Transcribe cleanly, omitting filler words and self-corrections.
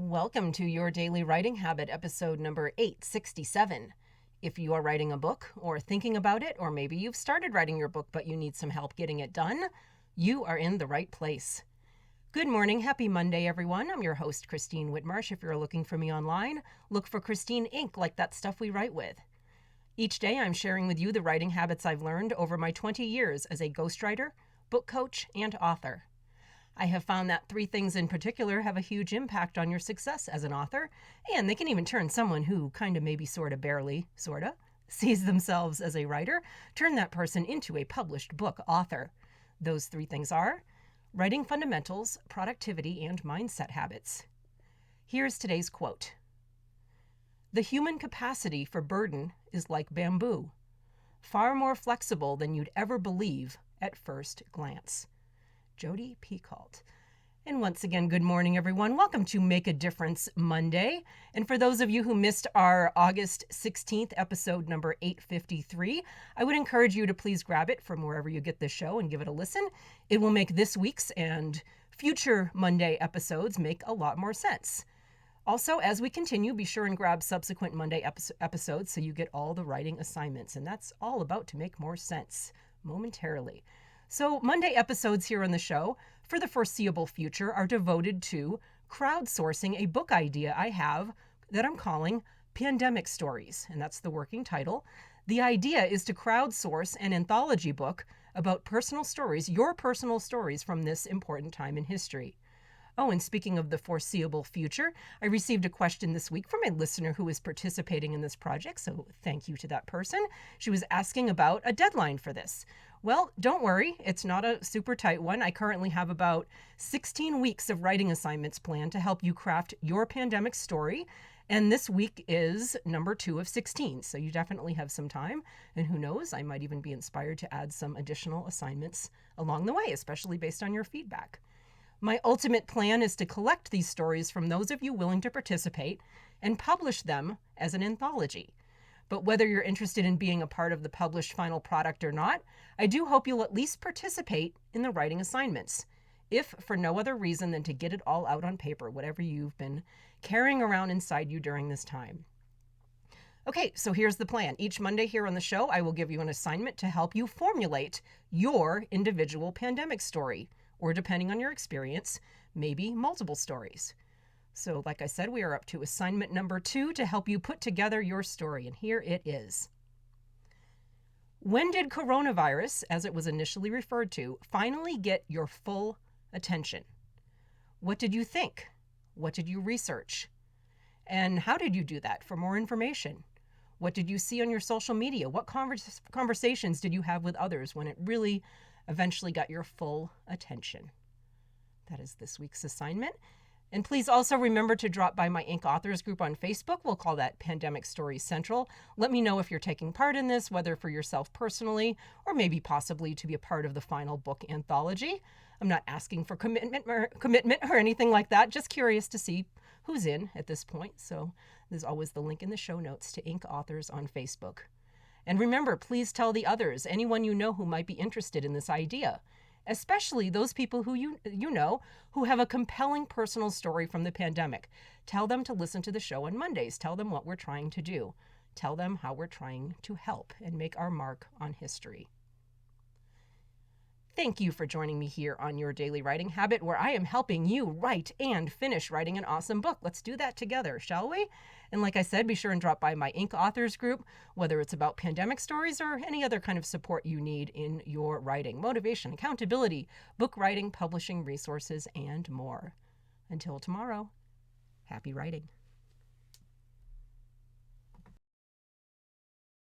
Welcome to Your Daily Writing Habit, episode number 867. If you are writing a book or thinking about it, or maybe you've started writing your book but you need some help getting it done, you are in the right place. Good morning. Happy Monday, everyone. I'm your host, Christine Whitmarsh. If you're looking for me online, look for Christine Inc., like that stuff we write with. Each day, I'm sharing with you the writing habits I've learned over my 20 years as a ghostwriter, book coach, and author. I have found that three things in particular have a huge impact on your success as an author, and they can even turn someone who kind of maybe barely sees themselves as a writer, turn that person into a published book author. Those three things are writing fundamentals, productivity, and mindset habits. Here's today's quote. The human capacity for burden is like bamboo, far more flexible than you'd ever believe at first glance. Jodi Picoult. And once again, good morning, everyone. Welcome to Make a Difference Monday. And for those of you who missed our August 16th episode number 853, I would encourage you to please grab it from wherever you get this show and give it a listen. It will make this week's and future Monday episodes make a lot more sense. Also, as we continue, be sure and grab subsequent Monday episodes so you get all the writing assignments. And that's all about to make more sense momentarily. So Monday episodes here on the show for the foreseeable future are devoted to crowdsourcing a book idea I have that I'm calling Pandemic Stories, and that's the working title. The idea is to crowdsource an anthology book about personal stories, your personal stories from this important time in history. Oh, and speaking of the foreseeable future, I received a question this week from a listener who is participating in this project, so thank you to that person. She was asking about a deadline for this. Well, don't worry, it's not a super tight one. I currently have about 16 weeks of writing assignments planned to help you craft your pandemic story, and this week is number 2 of 16, so you definitely have some time, and who knows, I might even be inspired to add some additional assignments along the way, especially based on your feedback. My ultimate plan is to collect these stories from those of you willing to participate and publish them as an anthology. But whether you're interested in being a part of the published final product or not, I do hope you'll at least participate in the writing assignments, if for no other reason than to get it all out on paper, whatever you've been carrying around inside you during this time. Okay, so here's the plan. Each Monday here on the show, I will give you an assignment to help you formulate your individual pandemic story, or depending on your experience, maybe multiple stories. So like I said, we are up to assignment number 2 to help you put together your story, and here it is. When did coronavirus, as it was initially referred to, finally get your full attention? What did you think? What did you research? And how did you do that? For more information, what did you see on your social media? What conversations did you have with others when it really eventually got your full attention? That is this week's assignment. And please also remember to drop by my Inc. Authors group on Facebook. We'll call that Pandemic Stories Central. Let me know if you're taking part in this, whether for yourself personally, or maybe possibly to be a part of the final book anthology. I'm not asking for commitment or anything like that. Just curious to see who's in at this point. So there's always the link in the show notes to Inc. Authors on Facebook. And remember, please tell the others, anyone you know who might be interested in this idea, especially those people who you know who have a compelling personal story from the pandemic. Tell them to listen to the show on Mondays. Tell them what we're trying to do. Tell them how we're trying to help and make our mark on history. Thank you for joining me here on Your Daily Writing Habit, where I am helping you write and finish writing an awesome book. Let's do that together, shall we? And like I said, be sure and drop by my Inc. Authors group, whether it's about pandemic stories or any other kind of support you need in your writing, motivation, accountability, book writing, publishing resources, and more. Until tomorrow, happy writing.